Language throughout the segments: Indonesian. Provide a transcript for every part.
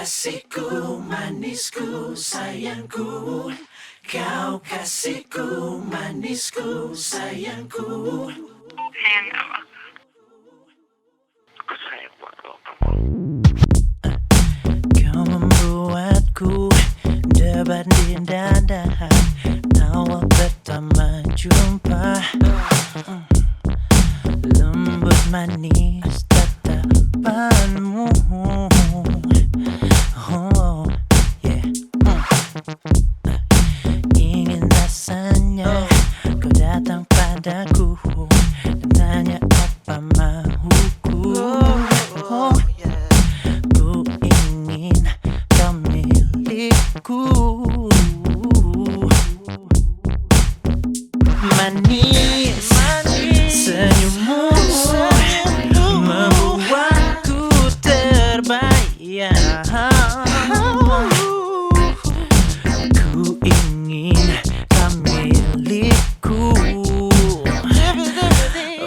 kasihku, manisku, sayangku. Kau kasihku, manisku, sayangku. Sayang sama aku sayang banget sama kamu. Kau membuatku debat di dada awal pertama jumpa. Lembut manis tatapanmu. Oh yeah. Ingin rasanya kau datang padaku dan tanya apa mauku. Oh, ku ingin kau milikku. Manis, senyummu membuatku terbayang. Ku ingin kau milikku.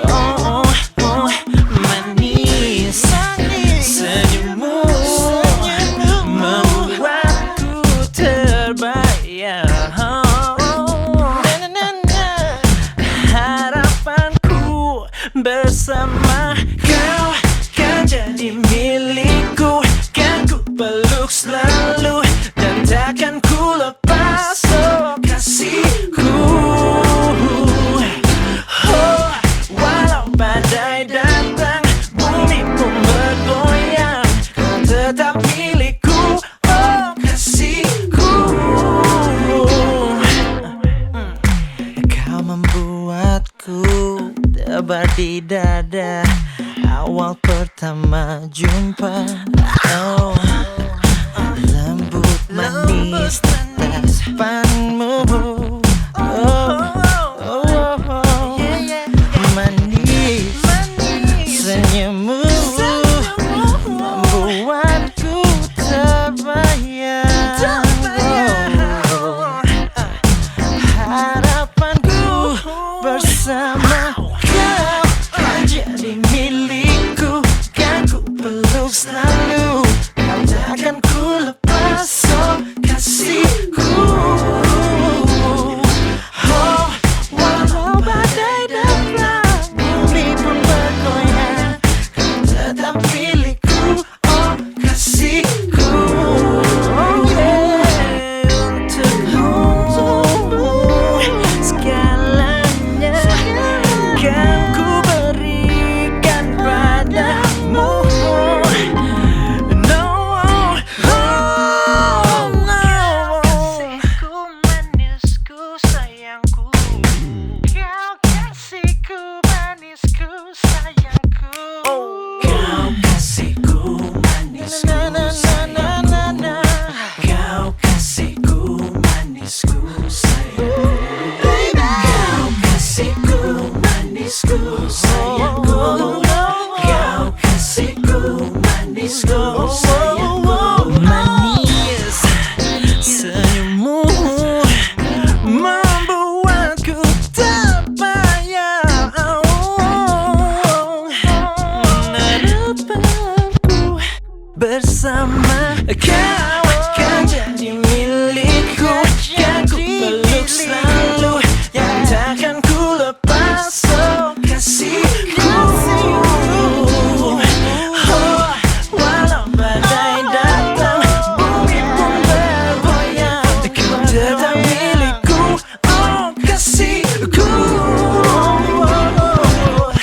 Oh, oh, manis, senyummu membuatku terbayang. Harapanku bersama kau kan jadi milikku. Kan ku peluk selalu dan takkan ku lepas. Oh kasihku. Oh, walau badai datang, bumi pun bergoyang, kau tetap milikku. Oh kasihku. Kau membuatku tebar di dada awal pertama jumpa. Oh, lembut manis tatapanmu. Oh, oh, oh, manis, senyummu membuatku terbayang. Oh, harapanku bersama kau kan jadi milikku. Kan ku peluk selalu, kau takkan ku lepas. Oh kasihku. Oh, walau badai datang, bumi pun bergoyang, kau tetap milikku. Oh kasihku. Oh yeah, untukmu segalanya kan ku berikan padamu. No, oh, no. Kasihku, manisku, sayangku. Kau kasihku, manisku, sayangku. Kau kasihku, manisku, sayangku. Kau kasihku, manisku, sayangku. Kau kasihku, manisku, sayangku. Kau kasihku, manisku, sayangku. Manis, senyummu membuatku terbayang. Harapanku bersama kau kan jadi milikku. Kan ku peluk selalu, yang takkan ku lepas. Oh kasihku. Oh, walau badai datang, bumi pun bergoyang, kau tetap milikku. Oh kasihku.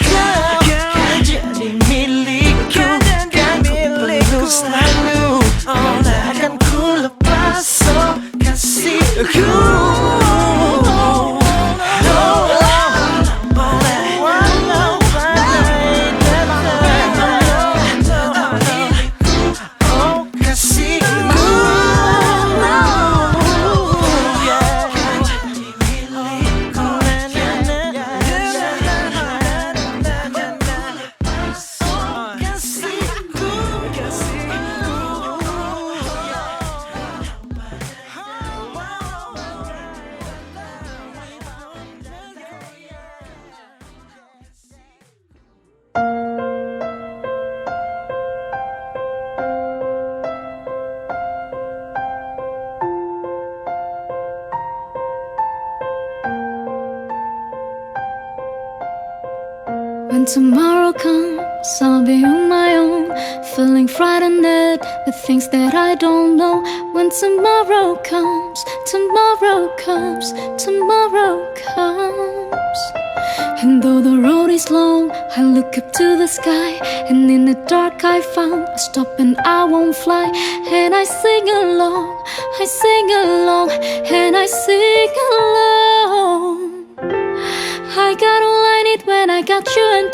Kau kan jadi milikku. Kan ku peluk selalu, oh takkan ku lepas. Oh kasihku. When tomorrow comes, I'll be on my own, feeling frightened at the things that I don't know. When tomorrow comes, tomorrow comes, tomorrow comes. And though the road is long, I look up to the sky, and in the dark I found a stop and I won't fly. And I sing along, I sing along, and I sing along. I got all I need when I got you and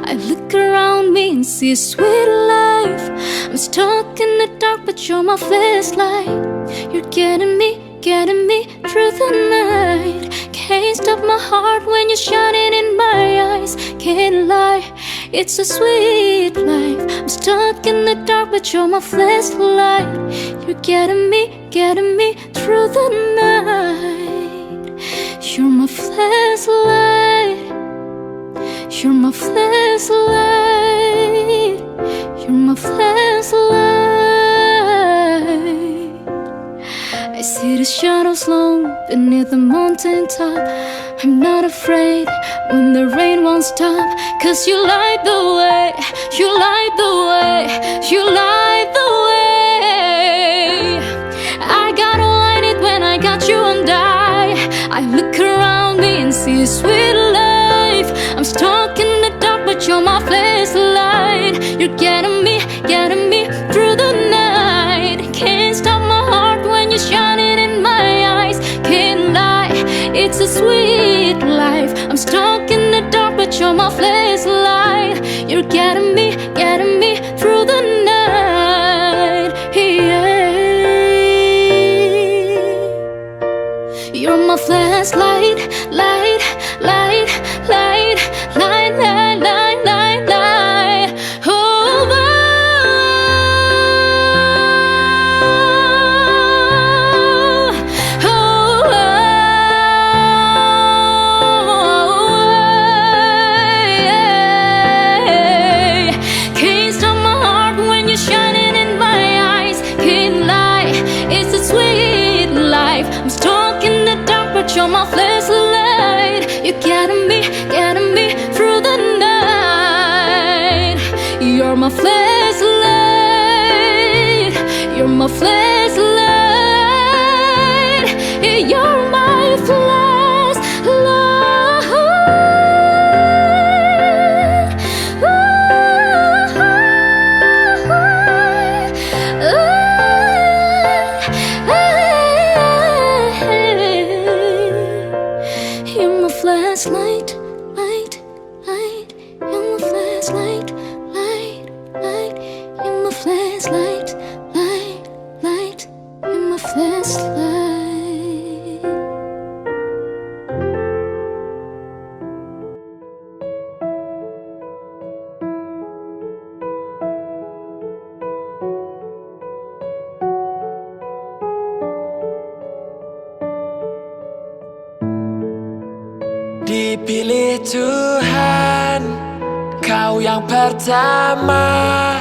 I look around me and see a sweet life. I'm stuck in the dark but you're my flashlight. You're getting me through the night. Can't stop my heart when you're shining in my eyes. Can't lie, it's a sweet life. I'm stuck in the dark but you're my flashlight. You're getting me through the night. You're my flashlight. You're my flashlight. You're my flashlight. I see the shadows long beneath the mountain top. I'm not afraid when the rain won't stop. 'Cause you light the way, you light the way, you light the way. I got all I need when I got you and I look around me and see a sweet life. I'm stuck in the dark but you're my flashlight. You're getting me through the night. Can't stop my heart when you're shining in my eyes. Can't lie, it's a sweet life. I'm stuck in the dark but you're my flashlight. You're getting me through the night. Yeah. You're my flashlight, light, light, light, light, light, light, light, light. Oh, oh, oh, yeah. Can't stop my heart when you're shining in my eyes. Can't lie, it's a sweet life. I'm stuck in the dark but you're my flashlight. You're getting me through the night. You're my flashlight. You're my flashlight. You're my flashlight. You're my flashlight, light, light. You're my flashlight, light, light. You're my flashlight, light, light. You're my flashlight. Dipilih Tuhan, kau yang pertama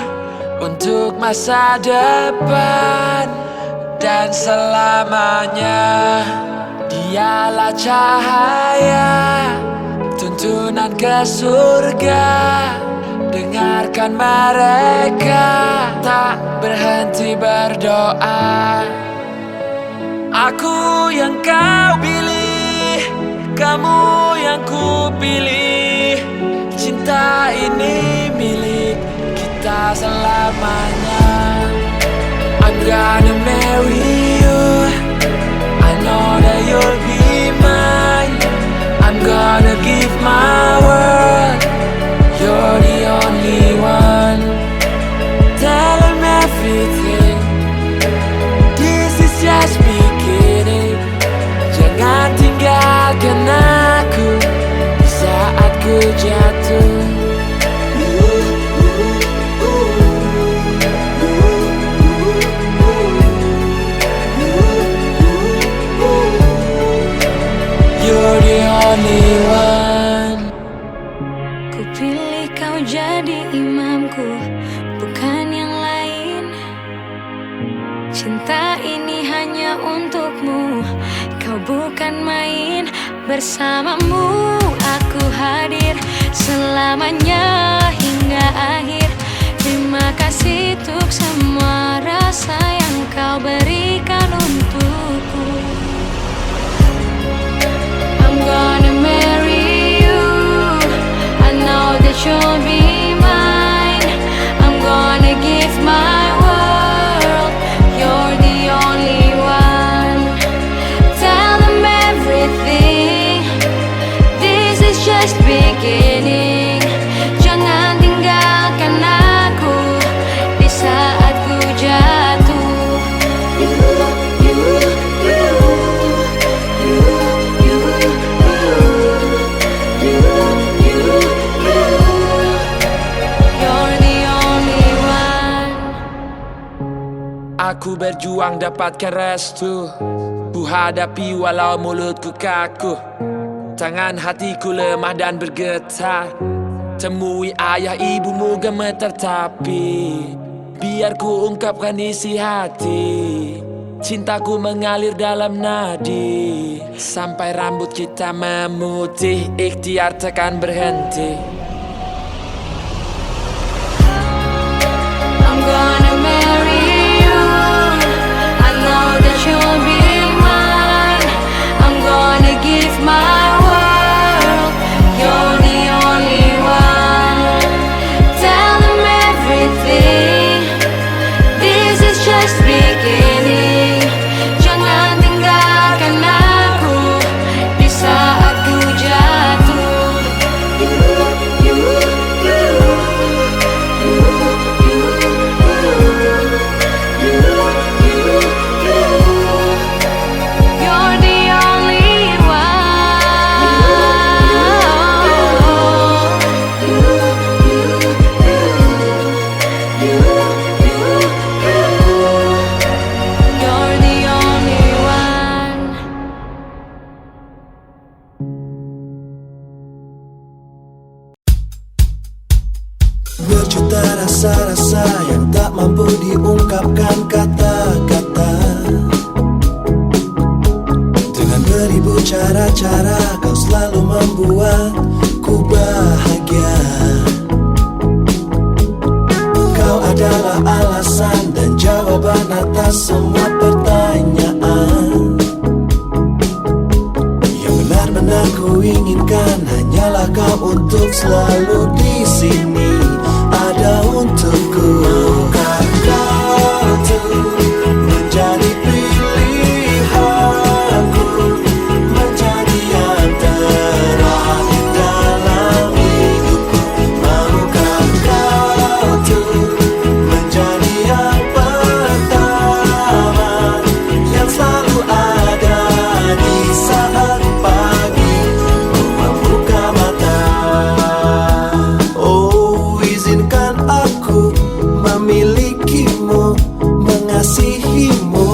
untuk masa depan dan selamanya. Dialah cahaya, tuntunan ke surga. Dengarkan mereka tak berhenti berdoa. Aku yang kau pilih, kamu yang ku pilih. Cinta ini milik kita selamanya. I'm gonna marry you, I know that you'll be mine. I'm gonna give my word, you're the only one. Tell him everything, this is just beginning. Jangan tinggalkan aku di saat ku jatuh. You're the only one. Ku pilih kau jadi imamku, bukan yang lain. Cinta ini hanya untukmu, kau bukan main. Bersamamu aku hadir selamanya hingga akhir. Terima kasih untuk semua rasa yang kau berikan untukku. I'm gonna marry you, I know that you'll be mine. I'm gonna give my world, you're the only one. Tell them everything, this is just beginning. Jangan tinggalkan aku di saat ku jatuh. You're the only one. Aku berjuang dapatkan restu, ku hadapi walau mulutku kaku. Tangan hatiku lemah dan bergetar. Temui ayah ibumu gemetar tapi biar ku ungkapkan isi hati. Cintaku mengalir dalam nadi sampai rambut kita memutih. Ikhtiar takkan berhenti. I'm gonna marry you, I know that you'll be mine. I'm gonna give my world, you're the only one. Tell them everything, this is just beginning. Jangan tinggalkan aku di saat ku jatuh. You're the only one. You're the only one. Berjuta rasa-rasa yang tak mampu diungkapkan kata-kata. Dengan beribu cara-cara kau selalu membuatku bahagia. Kau adalah alasan dan jawaban atas semua pertanyaan. Yang benar-benar ku inginkan hanyalah kau untuk selalu di sini. Ada untukku. Maukah kau tuh menjadi pilihanku, menjadi yang terakhir dalam hidupku? Maukah kau tuh menjadi yang pertama, yang selalu ada di saat pagi ku membuka mata? Oh, izinkan aku memilikimu, mengasihimu,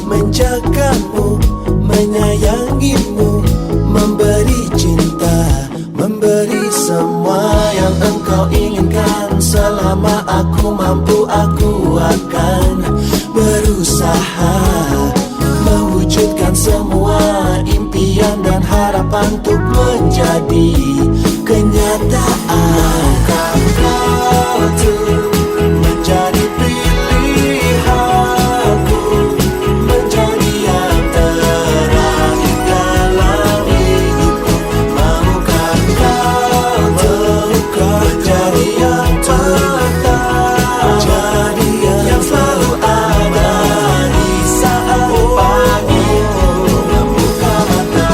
menjagamu, menyayangimu, memberi cinta, memberi semua yang engkau inginkan. Selama aku mampu, aku akan berusaha mewujudkan semua impian dan harapan untuk menjadi kenyataan. Kau tuh menjadi pilihanku, menjadi yang terakhir dalam hidupku. Maukah kau tuh menjadi yang pertama, yang selalu ada di saat pagi ku membuka mata?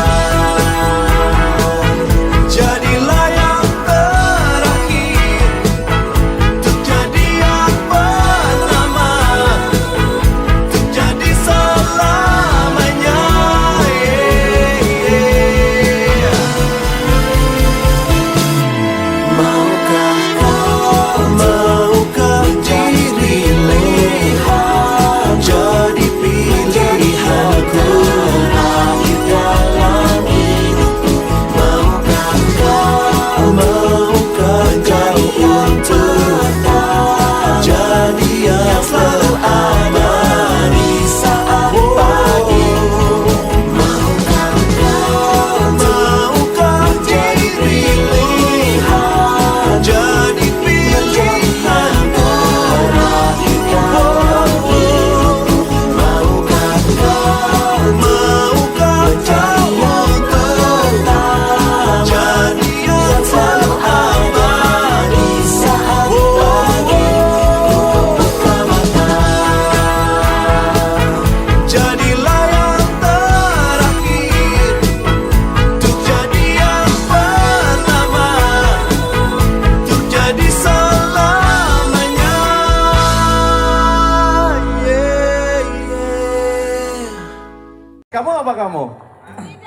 Kamu apa kamu?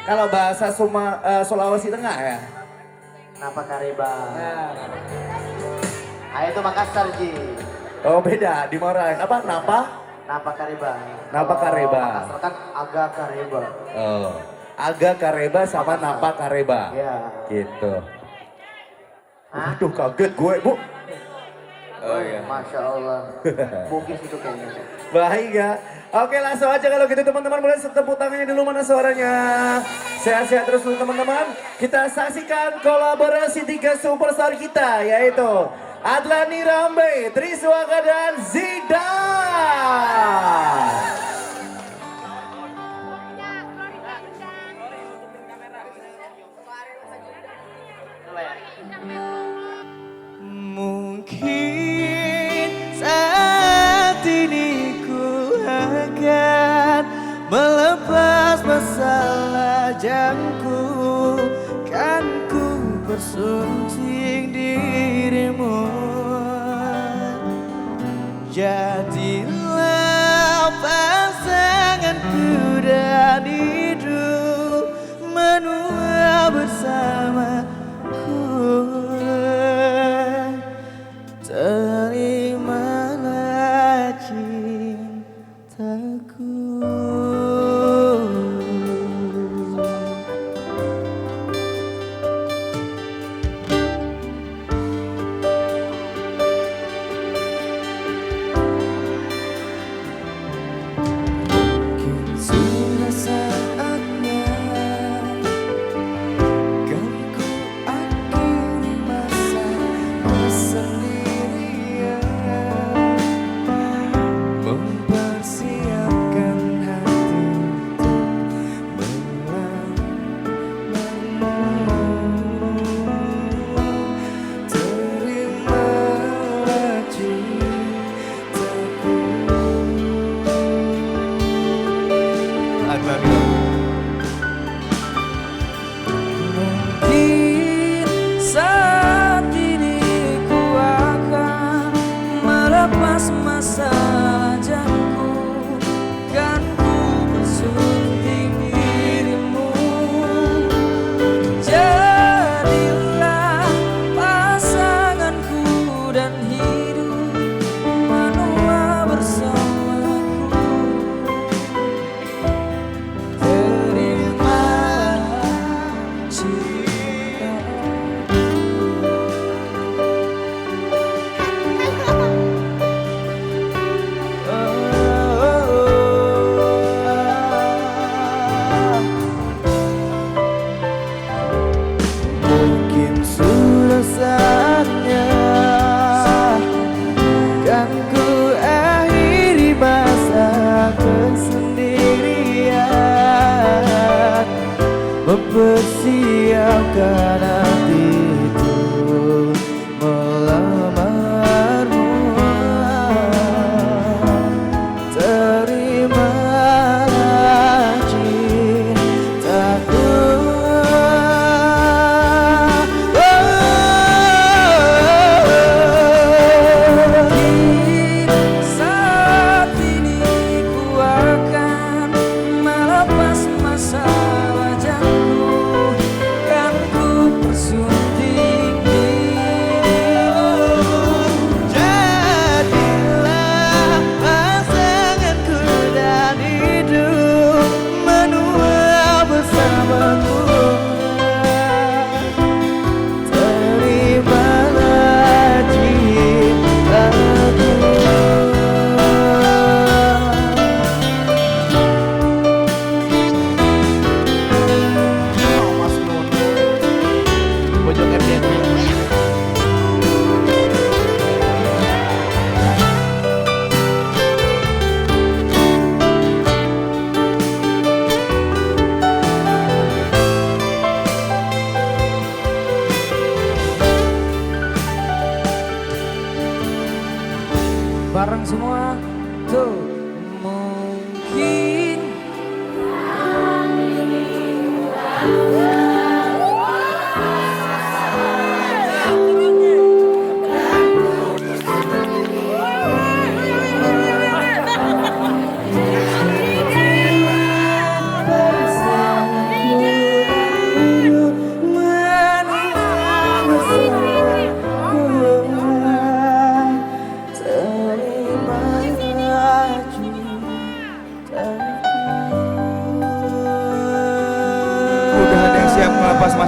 Kalau bahasa Sulawesi Tengah ya? Napa Kareba? Itu Makassar Ji. Oh beda, di Morain. Apa? Napa? Napa Kareba. Napa Kareba. Makassar kan agak Kareba. Oh, Aga Kareba sama Napa Kareba. Iya. Gitu. Hah? Aduh kaget gue bu. Oh iya. Masya Allah. Bugis itu kayaknya. Baik ya. Oke langsung aja kalau gitu teman-teman boleh tepuk tangannya dulu mana suaranya. Sehat-sehat terus dulu teman-teman. Kita saksikan kolaborasi 3 superstar kita yaitu Adlani Rambe, Triswaka dan Zidan. Mungkin saat ini ku akan melepas masalah jangku, kan ku bersunting dirimu. Jadilah pasanganku dan hidup menua bersamaku. Terimalah cintaku. Mungkin sudah saatnya kan ku akhiri masa kesendirian, mempersiapkan hati untuk melamar. Terimalah cintaku. Mungkin saat ini ku akan melepas masa jangku, kan ku bersunting dirimu. Jadilah pasanganku dan hidup menua bersamaku. Terimalah mungkin sudah saatnya kan ku akhiri masa kesendirian, mempersiapkan hati untuk melamarmu. Terimalah cintaku. Saat ini ku akan melepas masalah jangku, kan ku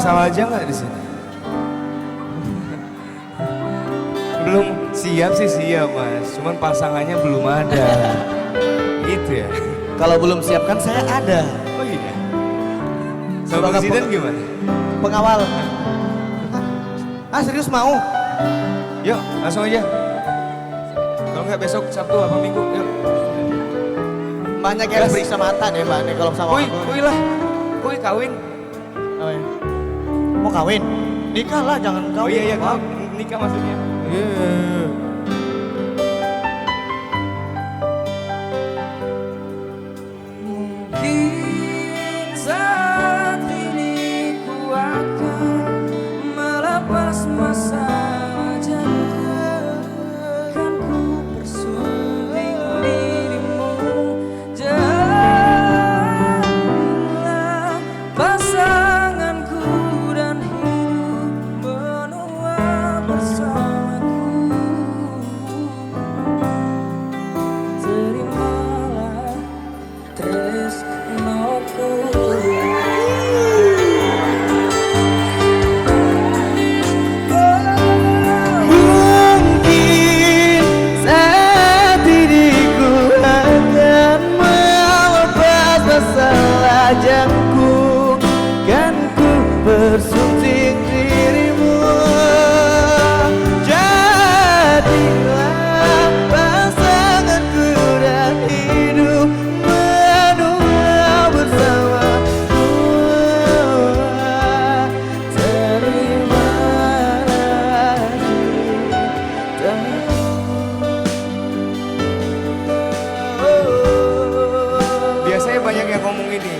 masalah aja nggak di sini? Belum siap sih siap mas, cuman pasangannya belum ada. Gitu ya. Kalau belum siap kan saya ada. Oh iya. Sama presiden gimana? Pengawal. Ah serius mau? Yuk langsung aja. Kalau nggak besok Sabtu apa Minggu, yuk. Banyak yang periksa mata deh mbak nih kalau sama aku. Kuy lah, kuy kawin. Oh, iya. Mau kawin? Nikah lah jangan kawin. Oh iya iya, Maaf. nikah maksudnya. Iya. Mungkin saat ini ku akan melepas masa kan ku bersunting dirimu. Jadilah pasanganku dan hidup menua bersamaku. Terimalah tresnoku. Mungkin saat ini ku akan melepas masalah jangku, kan ku bersunting dirimu. Jadilah pasanganku dan hidup menua bersamaku. Terimalah Biasanya banyak yang ngomong ini.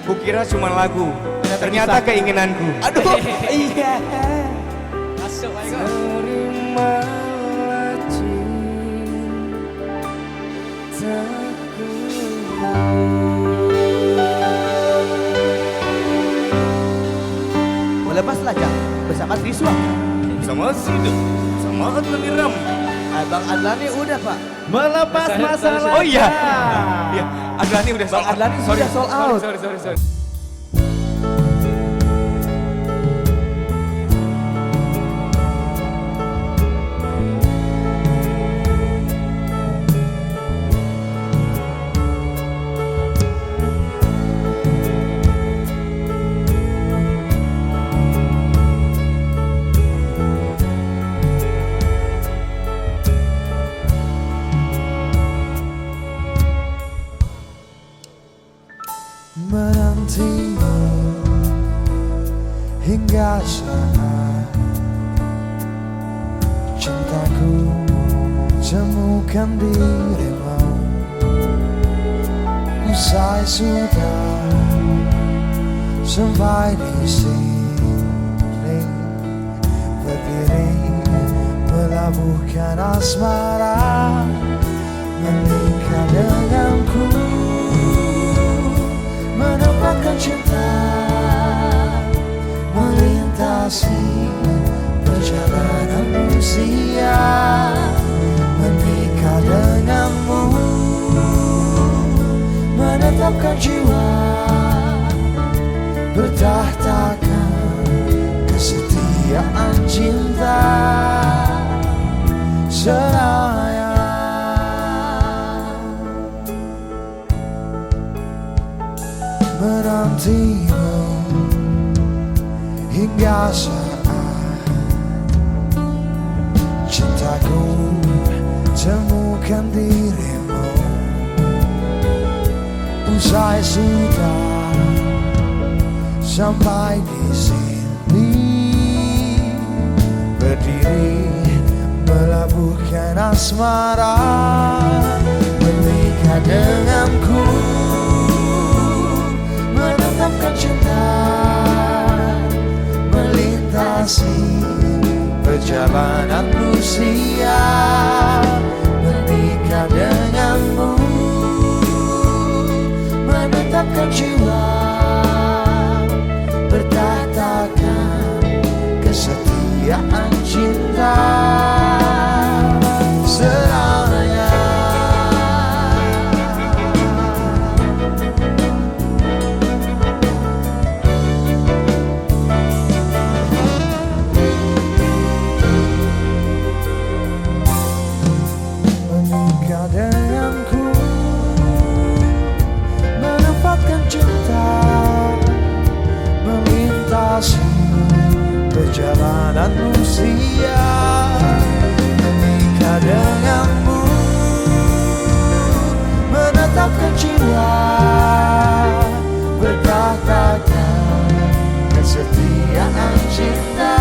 Kukira cuma lagu, ternyata keinginanku. Aduh, iya. Terimalah cintaku. Melepaslah Jang bersama Triswa. Sama Sidu, sama Adlaniram. Bang Adlani udah Pak. Melepas masalah. Oh iya, iya. Adlani udah Bang Adlani sudah sold out. Sorry. Menantimu hingga saat cintaku temukan dirimu. Usai sudah sampai di sini, berdiri melabuhkan asmara, menikah denganku, menemukan cinta, melintasi perjalanan usia, menikah denganmu, menetapkan jiwa, bertahtakan kesetiaan cinta, seraya. Menantimu hingga saat cintaku temukan dirimu. Usai sudah sampai di sini, berdiri melabuhkan asmara, menikah denganku, menetapkan cinta, melintasi perjalanan usia, menikah denganmu, menetapkan jiwa, bertahtakan kesetiaan cinta, seraya. manusia, menikah denganmu, menetapkan jiwa, berkatakan kesetiaan cinta,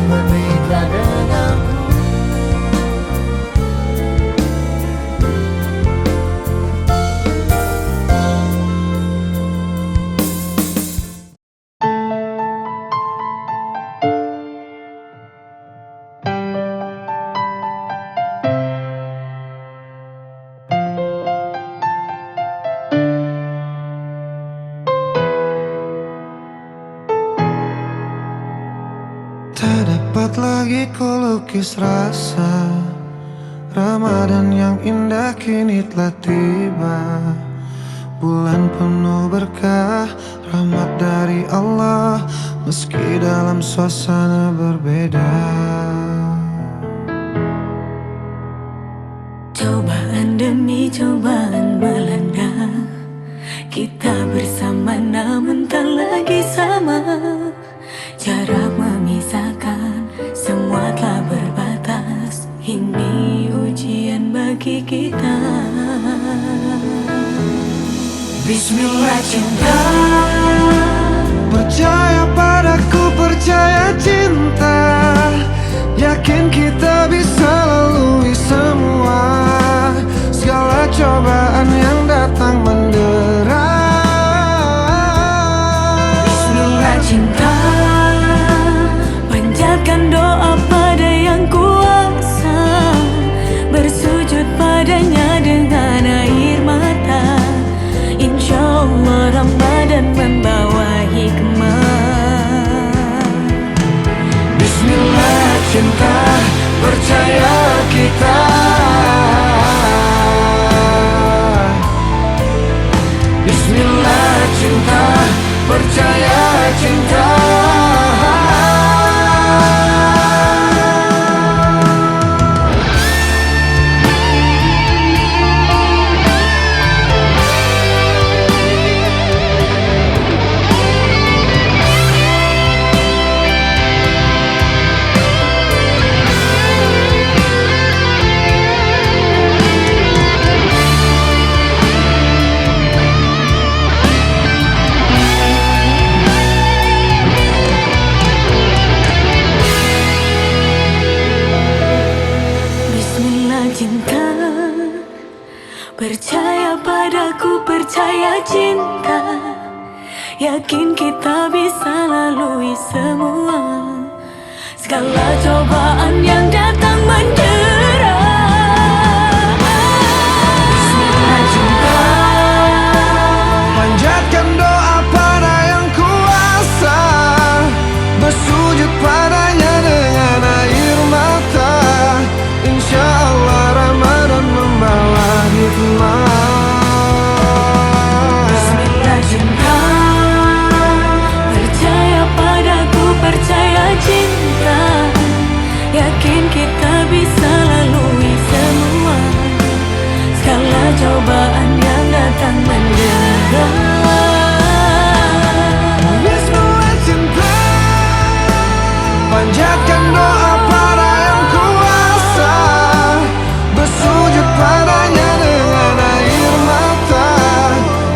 menikah denganku. Tak dapat lagi ku lukis rasa Ramadan yang indah kini telah tiba. Bulan penuh berkah, rahmat dari Allah, meski dalam suasana berbeda. Cobaan demi cobaan melanda, kita bersama namun tak lagi sama. Jarak memisahkan, semua telah berbatas. Ini ujian bagi kita. Bismillah cinta, Percaya padaku, percaya cinta, yakin kita bisa lalui semua segala cobaan yang datang mendera. Bismillah cinta, panjatkan doa pada yang kuasa, bersujud padanya dengan air mata. Insya Allah Ramadan membawa hikmah. Bismillah cinta, percaya kita. Bismillah cinta, percaya cinta. Percaya padaku, percaya cinta, yakin kita bisa lalui semua segala cobaan yang datang mendera. Bismillah cinta, Panjatkan doa pada yang kuasa, bersujud padanya dengan air mata. Insya Allah Ramadan membawa hikmah. Bismillah cinta, percaya padaku, percaya cinta, yakin kita bisa lalui semua segala cobaan yang datang mendera. Bismillah cinta, panjatkan doa pada yang kuasa, bersujud padanya dengan air mata.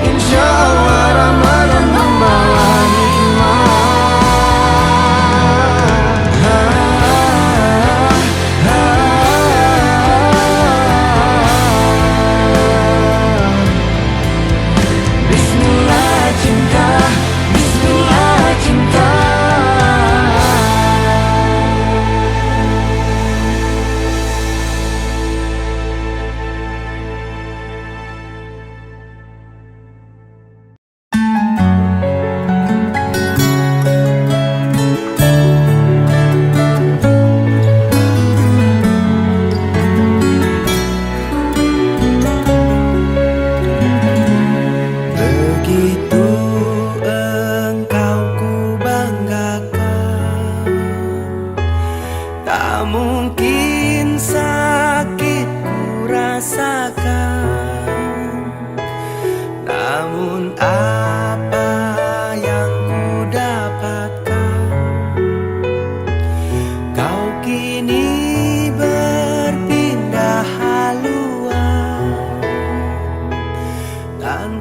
Insya Allah Ramadan membawa hikmah. Bismillah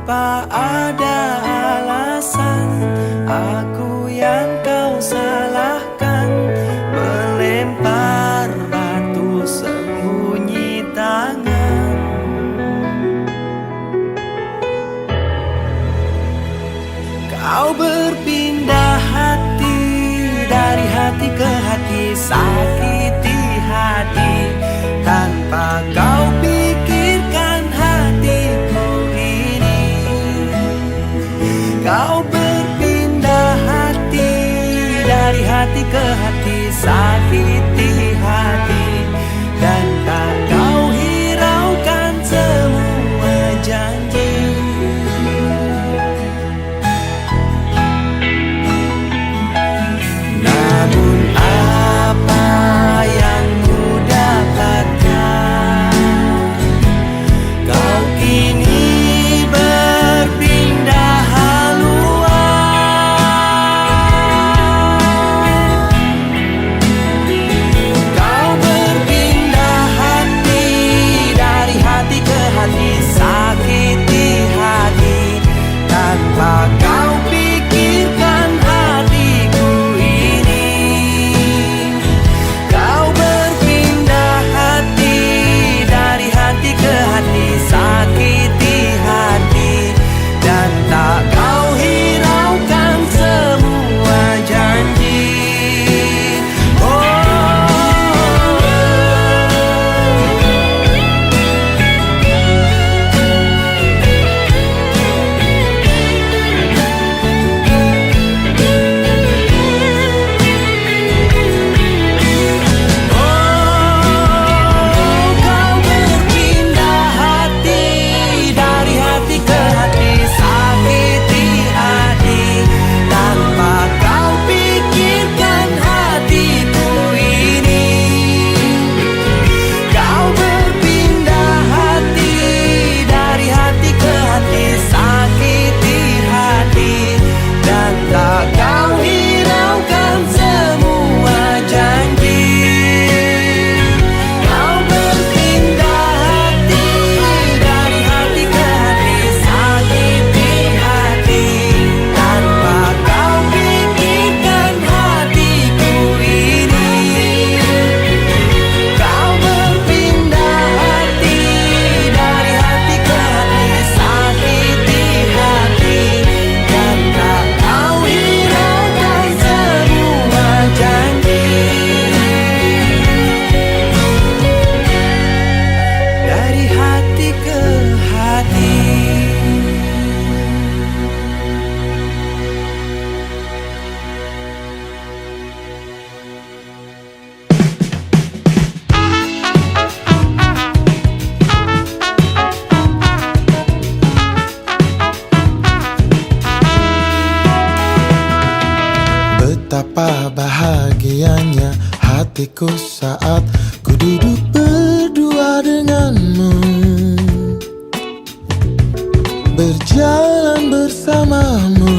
tanpa ada alasan. Aku yang kau salahkan, melempar batu sembunyi tangan. Kau berpindah hati, dari hati ke hati, sakiti hati tanpa kau pikirkan hatiku ini. Kau berpindah hati, dari hati ke hati, sakiti hati dan tak kau hiraukan semua janji. Namun apa yang ku dapatkan, kau kini berpindah haluan. Kau berpindah hati, dari hati ke hati, sakiti hati tanpa kau pikirkan hatiku ini. Kau berpindah hati, dari hati ke hati, sakiti hati dan tak kau hiraukan semua janji. Kau berpindah hati, dari hati ke hati, sakiti hati tanpa kau pikirkan hatiku ini. Kau berpindah hati, dari hati ke hati, sakiti hati dan tak kau hiraukan semua janji. Kau berpindah hati, dari hati ke hati, sakiti hati tanpa kau pikirkan hatiku ini. Kau berpindah hati, dari hati ke hati, sakiti hati dan tak kau hiraukan semua janji. Dari hati ke hati. Betapa bahagianya hatiku saat ku duduk berdua denganmu, berjalan bersamamu,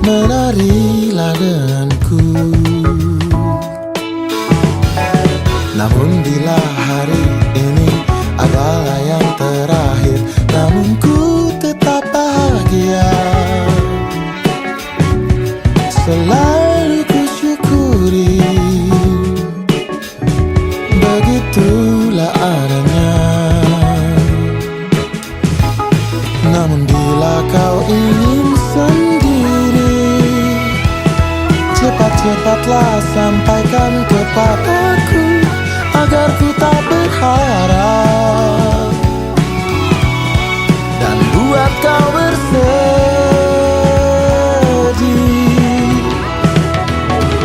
menarilah denganku. Namun bila hari ini adalah yang terakhir, namun ku tetap bahagia. Selalu ku syukuri, begitulah adanya. Namun bila kau ingin sendiri, cepat-cepatlah sampaikan kepadaku agar ku tak berharap dan buat kau bersedih.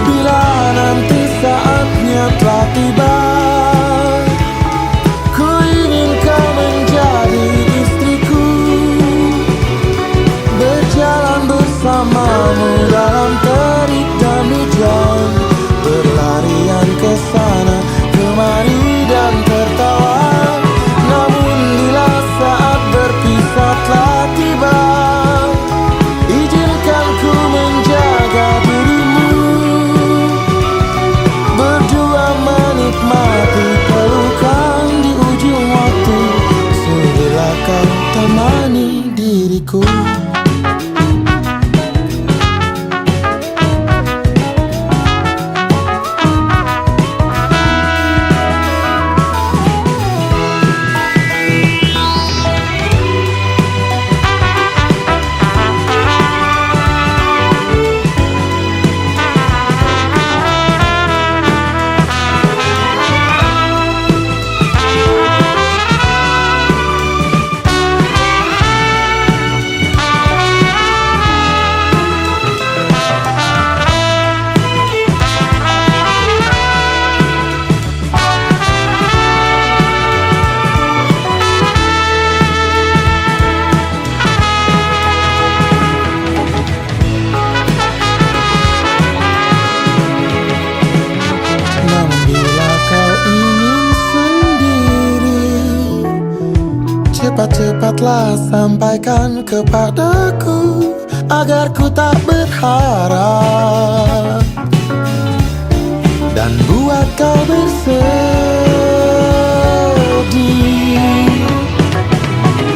Bila nanti saatnya telah tiba, ku ingin kau menjadi istriku, berjalan bersamamu dalam terik dan hujan, berlari cepat-cepatlah sampaikan kepadaku agar ku tak berharap dan buat kau bersedih.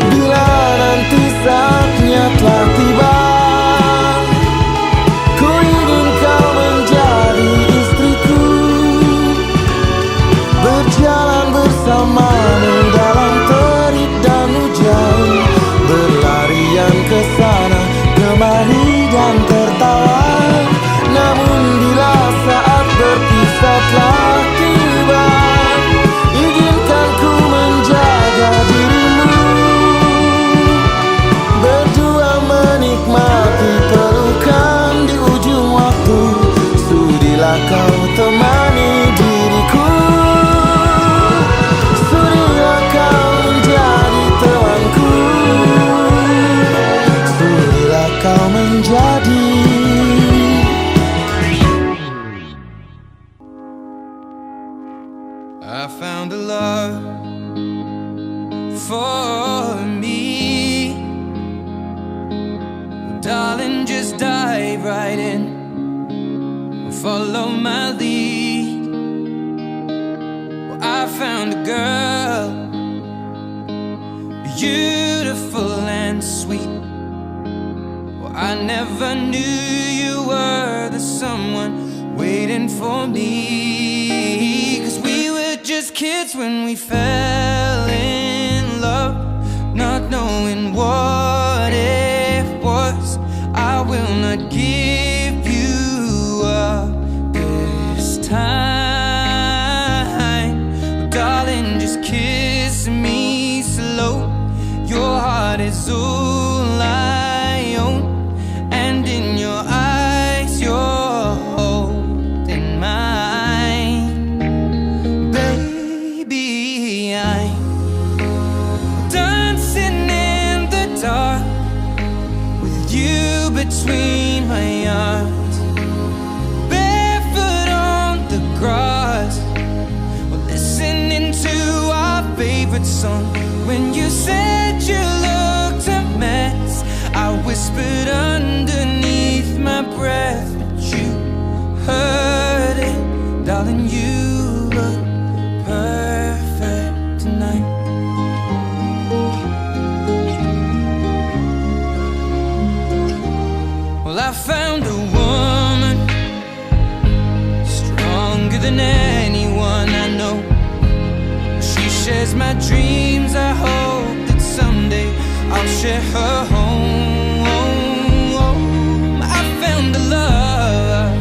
Bila nanti saatnya telah tiba, ku ingin kau menjadi istriku, berjalan bersamamu dalam terik dan hujan, berlarian ke sana kemari dan tertawa. Namun bila saat berpisah telah tiba, izinkan ku menjaga dirimu, berdua menikmati pelukan di ujung waktu. Sudilah kau temani diriku, sudilah kau menjadi temanku, sudilah kau menjadi. I found a love for me. Darling, just dive right in, follow my lead. Well, I found a girl, beautiful and sweet. Well, I never knew you were the someone waiting for me. 'Cause we were just kids when we fell in love, not knowing what it was. I will not give you up this time. Darling, just kiss me slow. Your heart is all I own, and in your eyes you're holding mine. Baby, I'm dancing in the dark with you between my arms, barefoot on the grass, we're listening to our favorite song. When you said you looked a mess, I whispered underneath my breath, but you heard it. Darling, you look perfect tonight. Well, I found a woman stronger than anyone I know. She shares my dreams. I hope that someday I'll share her home. I found a love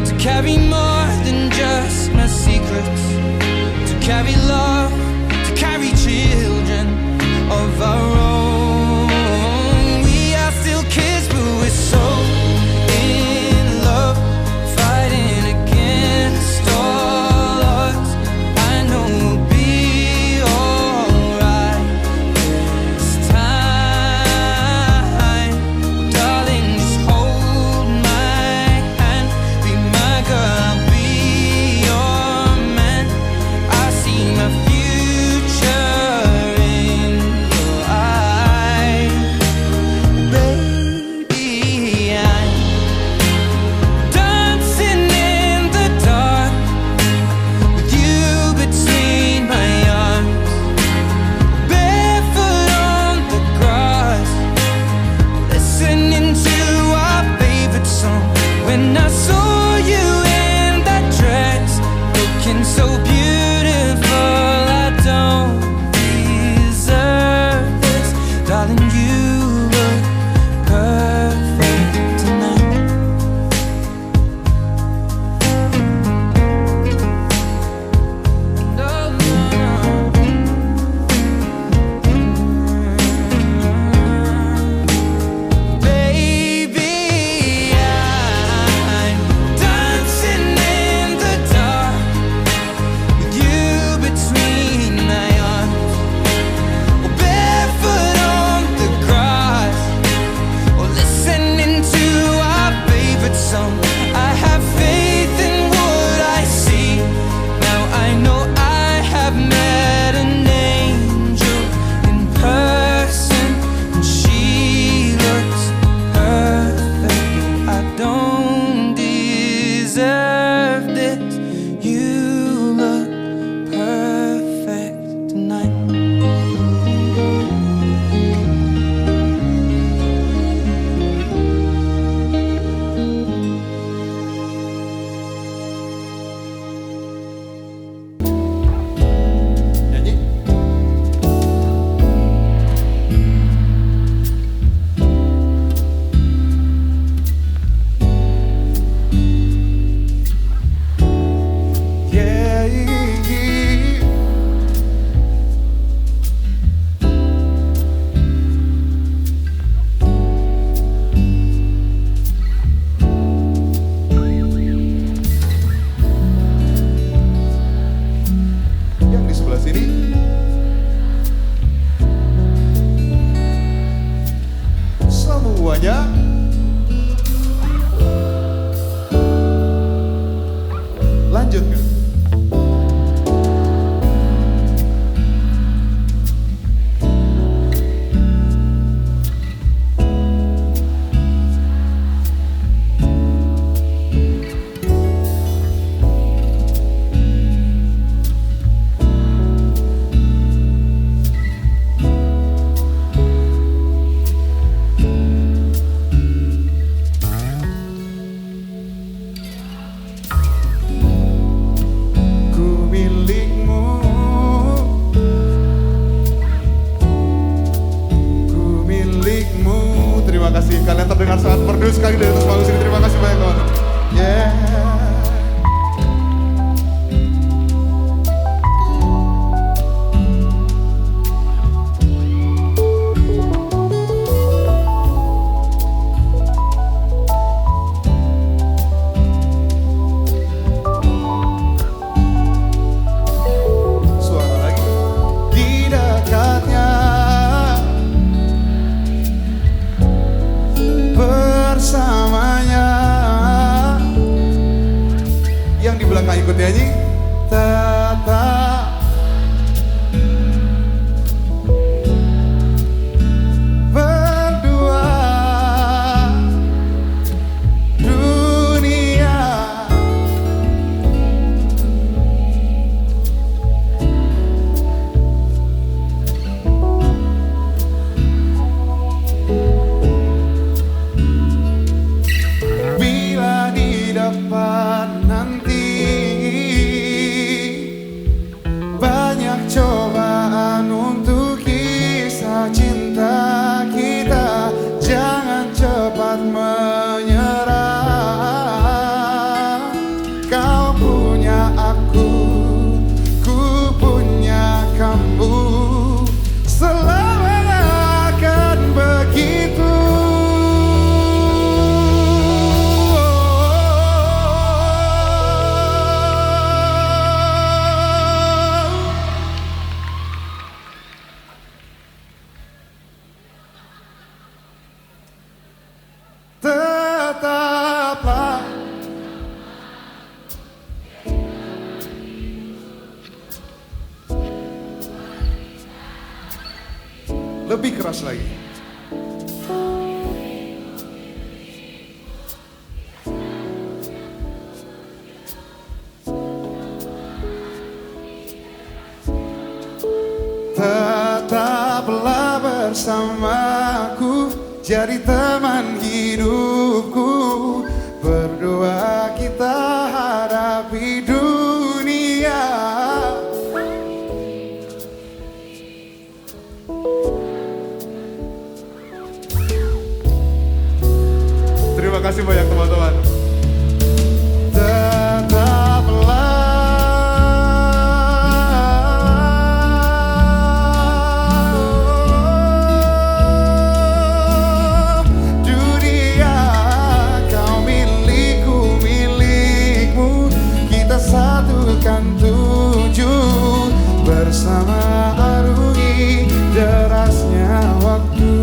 to carry more than just my secrets, to carry love, to carry children of our own. We are still kids, but we're so in love, fighting against all odds. I know we'll be alright this time. Darling, just hold my hand, be my girl, I'll be your man. I see my future lebih keras lagi. Tetaplah bersamaku, jadi teman hidupku. Berdua kita hadapi dunia. Terima kasih banyak teman-teman. Bersama arungi derasnya waktu.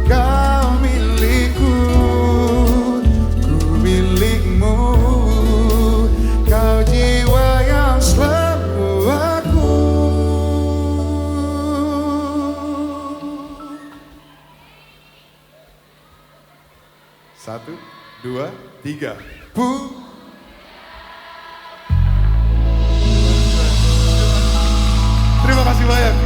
Kau milikku, ku milikmu. Kau jiwa yang selalu aku. Satu, dua, tiga. Terima kasih banyak.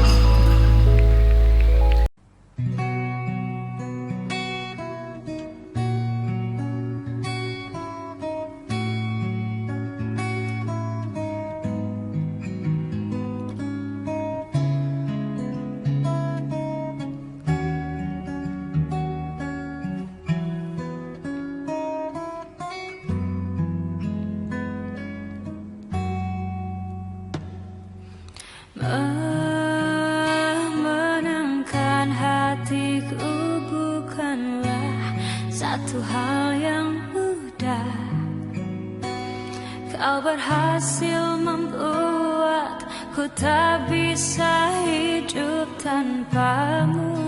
Menangkan hatiku bukanlah satu hal yang mudah. Kau berhasil membuatku tak bisa hidup tanpamu.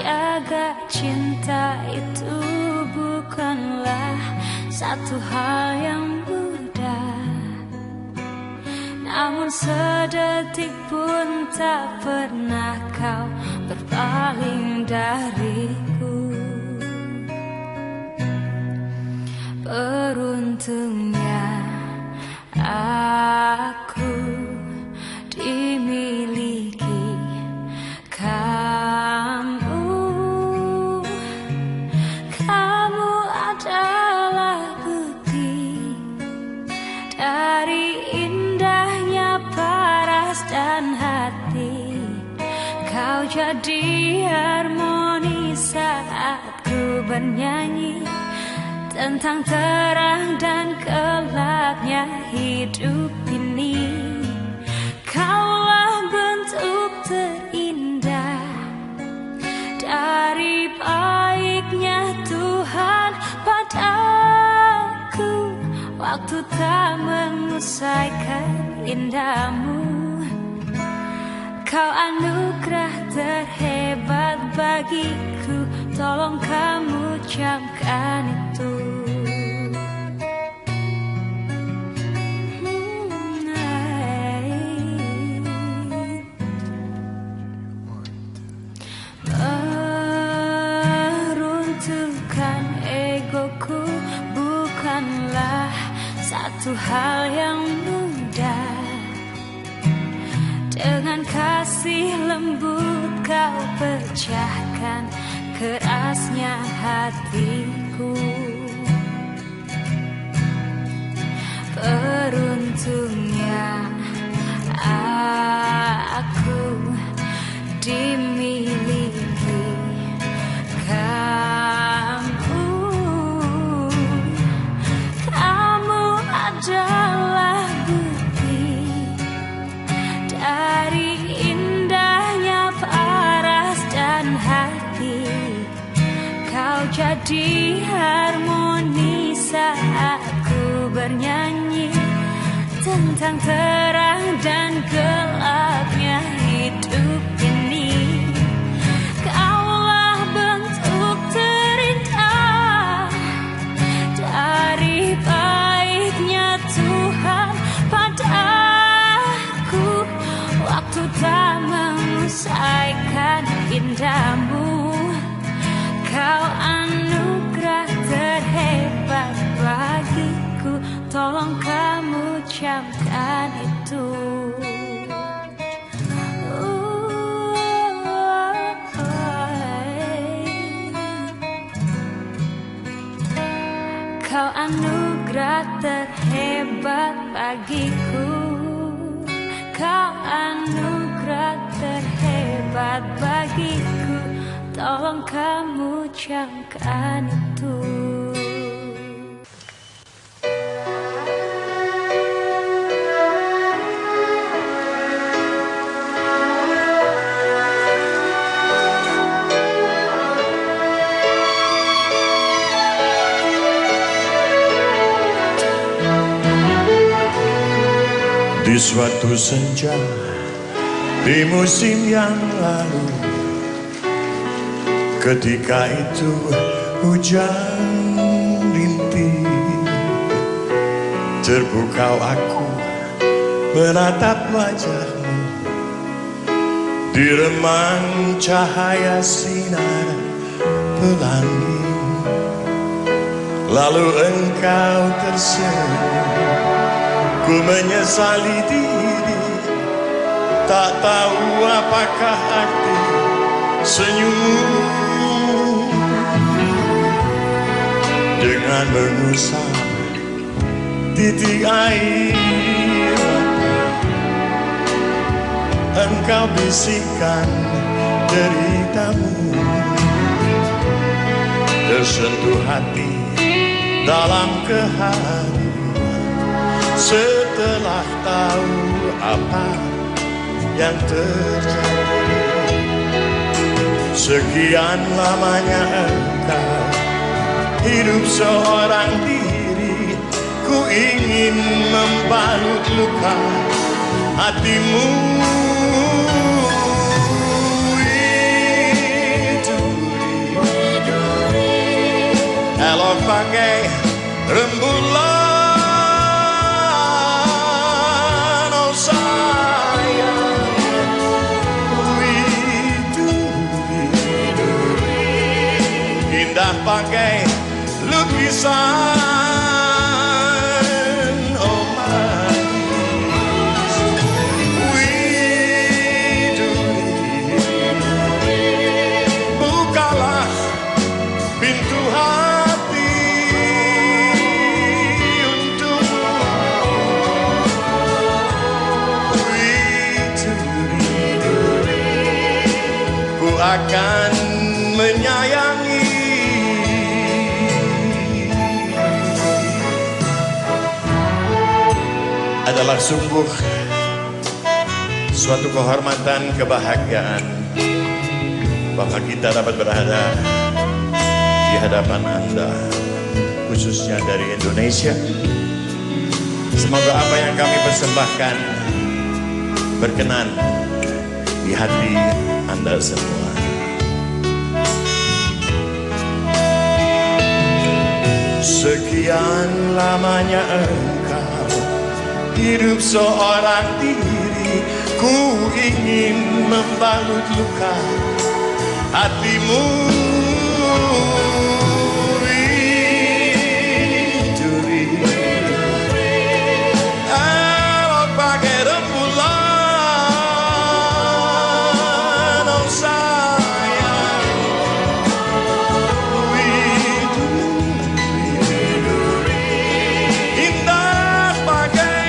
Menjaga cinta itu bukanlah satu hal yang mudah, namun sedetik pun tak pernah kau berpaling dariku. Beruntungnya aku dimiliki kamu. Kamu adalah dari indahnya paras dan hati. Kau jadi harmoni saat ku bernyanyi tentang terang dan gelapnya hidup ini. Kaulah bentuk terindah dari baiknya Tuhan padaku. Waktu tak mengusaikan indahmu. Kau anugerah terhebat bagiku. Tolong kamu camkan itu. Meruntuhkan egoku bukanlah satu hal yang mudah. Dengan kasih lembut kau pecahkan kerasnya hatiku. Beruntungnya aku dimiliki kamu. Kamu adalah bukti dari indahnya paras dan hati. Kau jadi harmoni saat ku bernyanyi tentang terang dan gelapnya hidup ini. Kaulah bentuk terindah anugerah terhebat bagiku. Kau anugerah terhebat bagiku. Tolong kamu ucapkan itu. Di suatu senja di musim yang lalu, ketika itu hujan rintik, terpukau aku menatap wajahmu di remang cahaya sinar pelangi. Lalu engkau tersenyum, ku menyesali diri, tak tahu apakah arti senyum. Dengan mengusap titik air mata, engkau bisikkan deritamu, tersentuh hati dalam keharuan. Setelah tahu apa yang terjadi, sekian lamanya engkau hidup seorang diri. Ku ingin membalut luka hatimu. Elok pakai rembulan. Pakai lukisan, oh manis, widuri, bukalah pintu hati untukmu, widuri, ku akan menyayangi. Adalah sungguh suatu kehormatan, kebahagiaan bahwa kita dapat berada di hadapan Anda, khususnya dari Indonesia. Semoga apa yang kami persembahkan berkenan di hati Anda semua. Sekian lamanya engkau hidup seorang diri, ku ingin membalut luka hatimu. Widuri, elok pakai rembulan, oh sayang. Widuri, indah pakai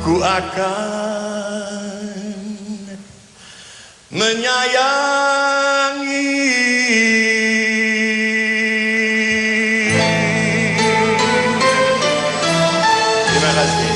ku akan menyayangi. Terima kasih.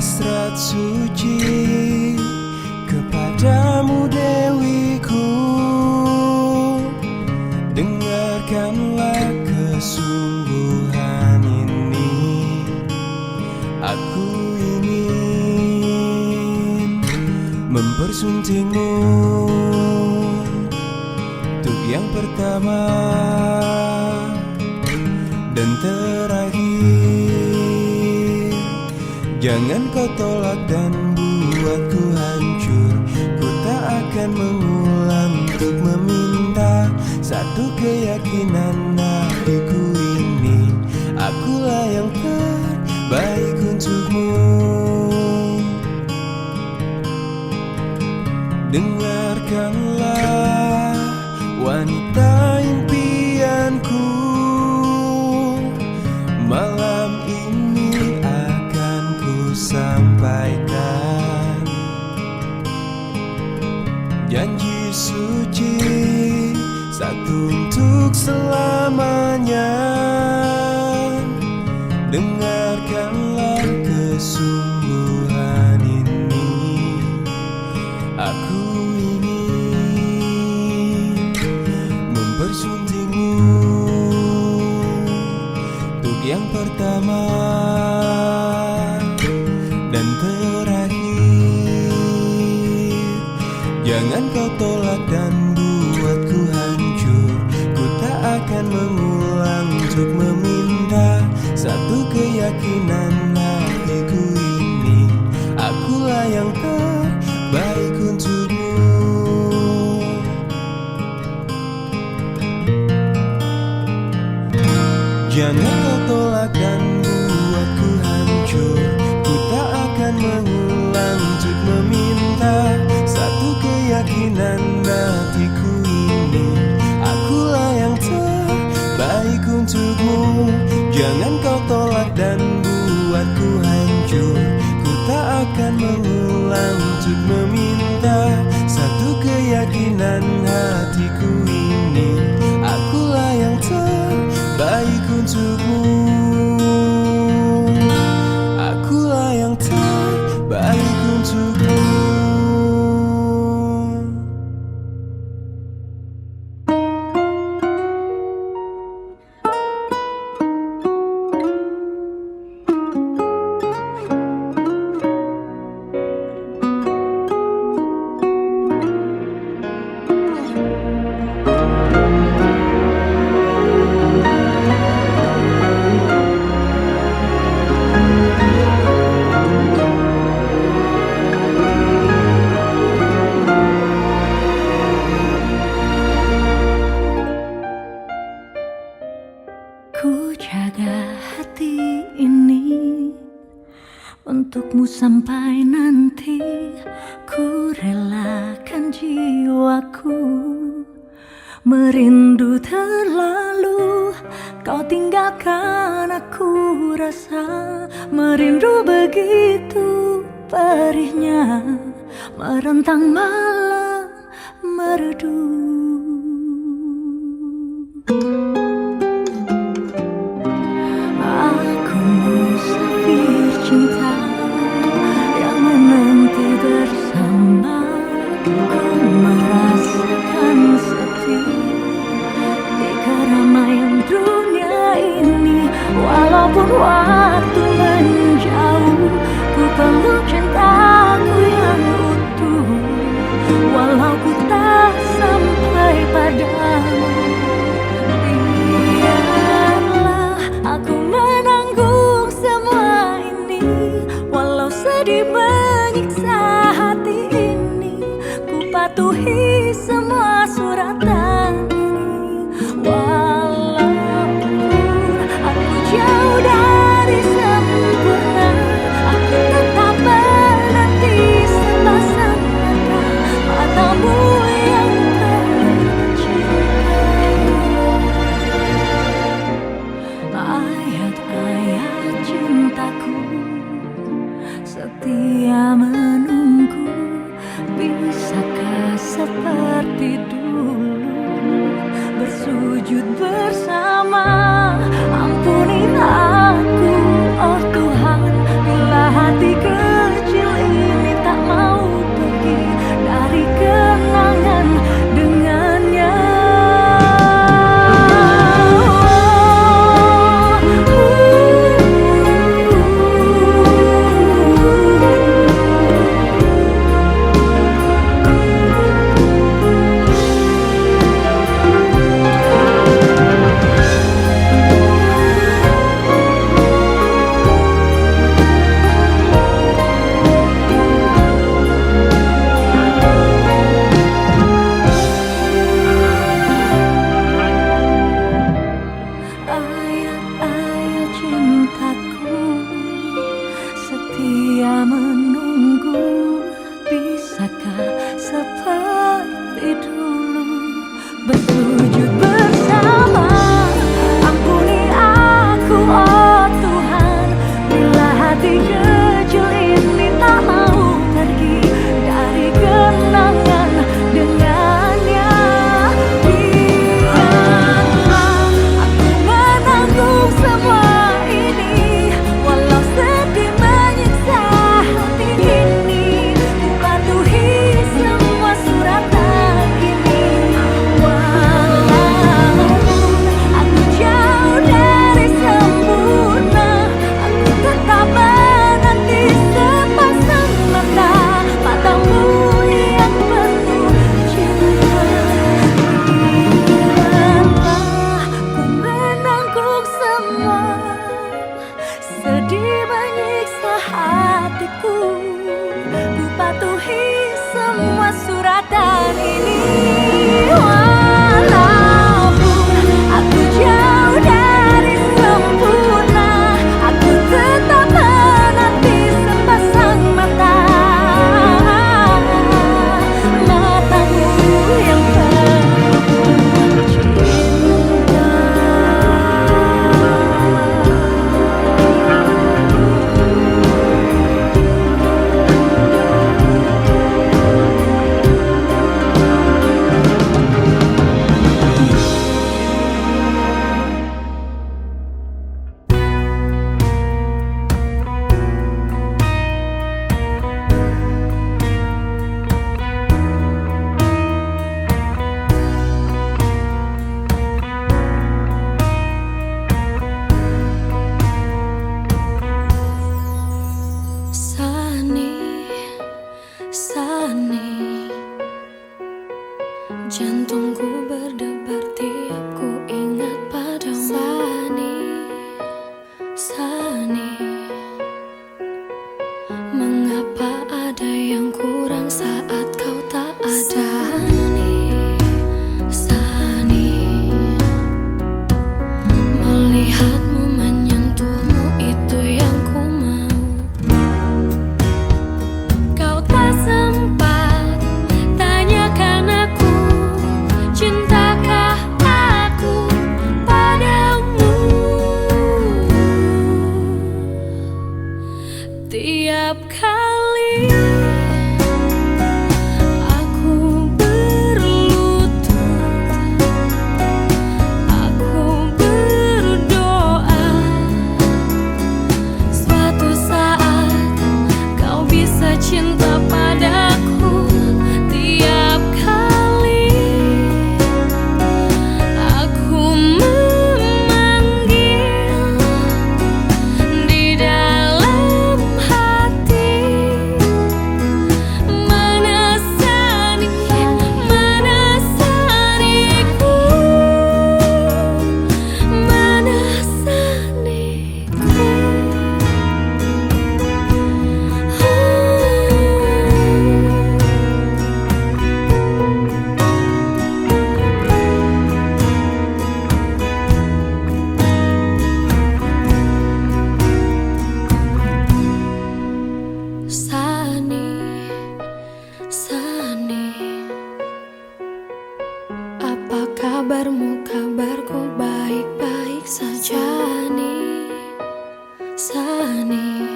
hasrat suci kepadamu Dewiku. Dengarkanlah kesungguhan ini. Aku ingin mempersuntingmu untuk yang pertama dan terakhir. Jangan kau tolak dan buatku hancur. Ku tak akan mengulang untuk meminta satu keyakinan hatiku ini. Akulah yang terbaik untukmu. Dengarkanlah wanita impianku. Malam ini akan ku sampaikan janji suci, satu untuk selamanya. Dengarkanlah kesungguhan ini. Aku ingin mempersuntingmu untuk yang pertama dan terakhir. Jangan kau tolak dan buatku hancur. Ku tak akan mengulang untuk meminta satu keyakinan hatiku ini. Akulah yang terbaik untukmu. Jangan kau tolak dan buatku hancur. Ku tak akan mengulang untuk meminta satu keyakinan hatiku ini. Akulah yang terbaik untukmu. Jangan kau tolak dan buatku hancur. Ku tak akan mengulang untuk meminta satu keyakinan hatiku ini. Akulah yang terbaik untukmu. Akulah yang terbaik untukmu. Ku jaga hati ini untukmu sampai nanti. Ku relakan jiwaku merindu terlalu. Kau tinggalkan aku rasa merindu begitu perihnya. Merentang malam merdu. Aku musafir cinta yang menanti bersama. Ku merasakan setia di keramaian dunia ini. Walaupun waktu menjauh, ku peluk cintaku yang utuh. Walau ku tak sampai padamu, biarlah aku menanggung semua ini. Walau sedih menyiksa hati ini, ku patuhi semua suratan ini. Walaupun aku jauh dari sempurna, aku tetap menanti sepasang mata, matamu yang tercinta. Ayat-ayat cintaku setia menunggu. Bisakah seperti dulu bersujud bersama? Ampuni aku, oh Tuhan, bila hati dia menunggu. Bisakah seperti dulu bersujud bersama? Ampuni aku, oh Tuhan, bila hati kecil ini tak mau pergi dari kenangan dengannya. Biarlah aku menanggung semua ini, walau sedih menyiksa hati ini. Ku patuhi semua suratan ini, walaupun aku jauh dari sempurna. Aku tetap menanti sepasang mata, matamu yang penuh cinta. Biarlah ku menanggung semua sedih menyiksa hatiku. Ku patuhi semua suratan ini, walaupun aku jauh dari sempurna. Aku tetap menanti sepasang mata, matamu yang penuh cinta. Sani, Sani, jantungku berdebar tiap ku ingat padamu. Sani, Sani, mengapa ada yang kurang saat kau tak ada? Sani, Sani, melihatmu menyentuhmu itu yang ku mau. Kau tak sempat tanyakan aku, cintakah aku padamu? Tiap kali aku berlutut, aku berdoa, suatu saat kau bisa cinta padaku. Tiap kali aku memanggil di dalam hati, mana Sani, mana Saniku, mana Saniku. Sani, Sani, apa kabarmu? Kabarku baik-baik saja. Sani, Sani,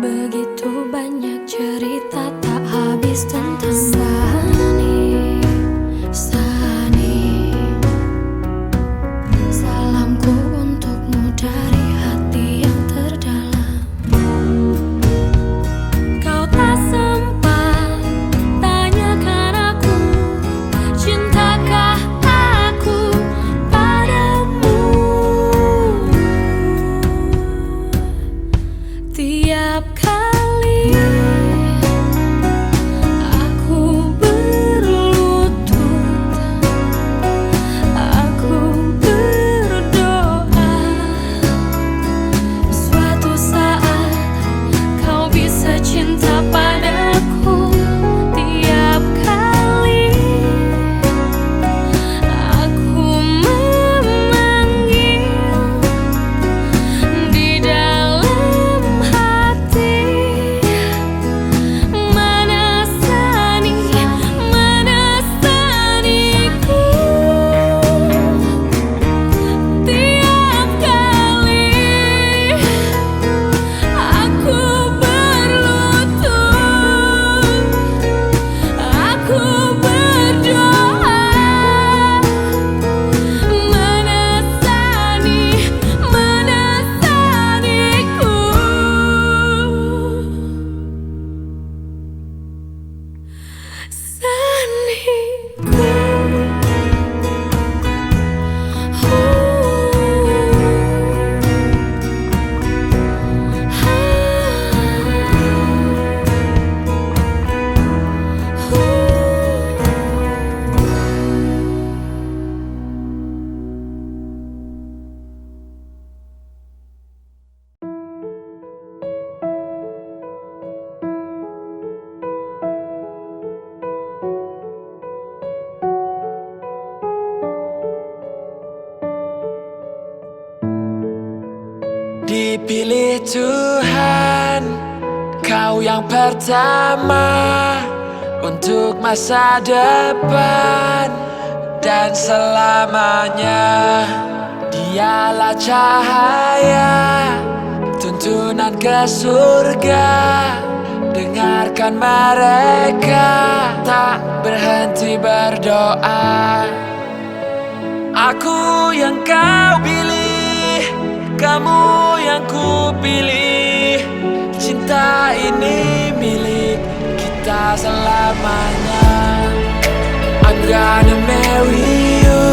begitu banyak cerita tak habis tentang Sani, Sani, salamku untukmu dari hati yang terdalam. Kau tak sempat tanyakan aku, cintakah aku padamu? Tiap kali aku berlutut, aku berdoa, suatu saat kau bisa cinta padaku. Tiap kali aku memanggil di dalam Pilih Tuhan, kau yang pertama untuk masa depan dan selamanya. Dialah cahaya, tuntunan ke surga. Dengarkan mereka tak berhenti berdoa. Aku yang kau pilih, kamu yang ku pilih. Cinta ini milik kita selamanya. I'm gonna marry you,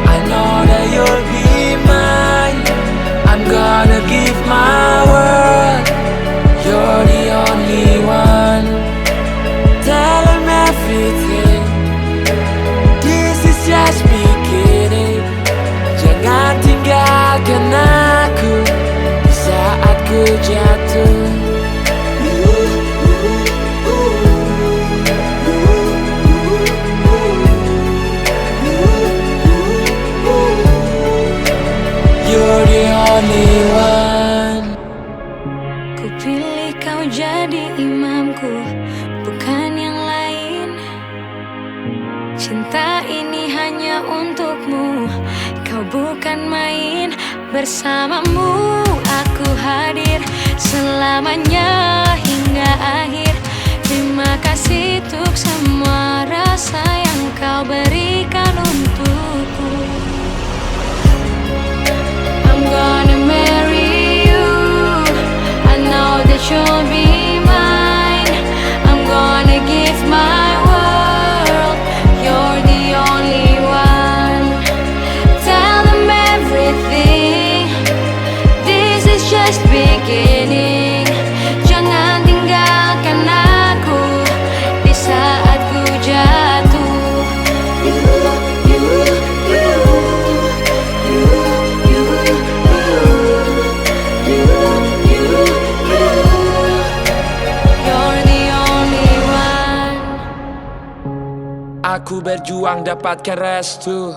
I know that you'll be mine. I'm gonna give my word, you're the only one. Tell them everything, this is just beginning. Jangan tinggalkan aku di saat ku jatuh. You're the only one. Ku pilih kau jadi imamku, bukan yang lain. Cinta ini hanya untukmu, kau bukan main. Bersamamu aku hadir selamanya hingga akhir. Terima kasih untuk semua rasa yang kau berikan untukku. I'm gonna marry you, I know that you'll be mine. I'm gonna give my world, you're the only one. Tell them everything, this is just beginning. Jangan tinggalkan aku di saat ku jatuh. You're the only one. Aku berjuang dapatkan restu,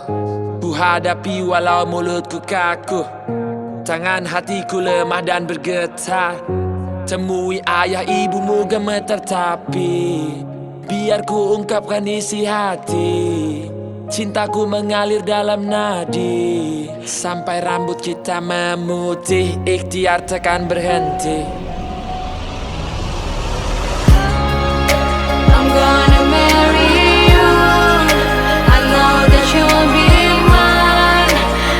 ku hadapi walau mulutku kaku. Tangan hatiku lemah dan bergetar. Temui ayah ibumu gemetar tapi biar ku ungkapkan isi hati. Cintaku mengalir dalam nadi sampai rambut kita memutih. Ikhtiar takkan berhenti. I'm gonna marry you, I know that you'll be mine.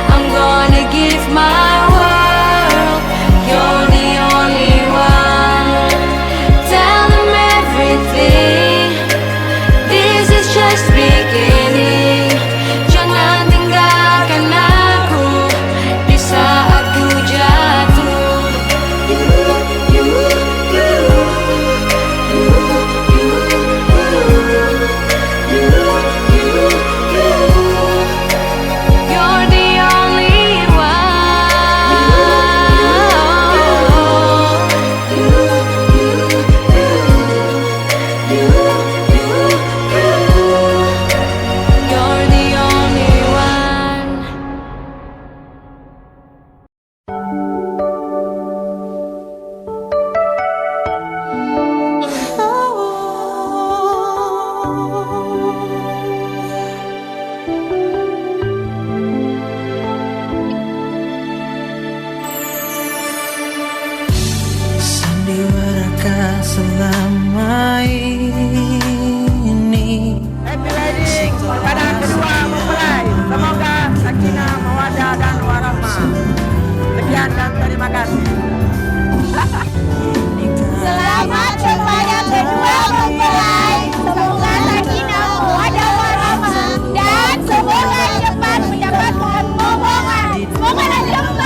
I'm gonna give my world, you're the only one. Tell them everything, this is just beginning. Jangan tinggalkan aku di saat ku jatuh. You're the only one. You're the only one. Sandiwara selama ini. Happy wedding perpaduan kedua mempelai. Semoga sakinah, mawaddah dan warahmah. Sekian dan terima kasih. Selamat kepada kedua mempelai. Semoga sakinah, mawaddah warahmah dan semoga cepat mendapatkan momongan. Semoga dan cepat.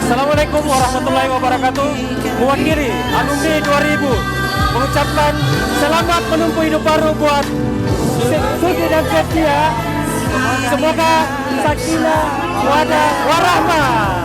Assalamualaikum warahmatullahi wabarakatuh. Mewakili alumni 2000 mengucapkan selamat menempuh hidup baru buat Sugi dan Setia. Semoga sakinah, mawaddah warahmah.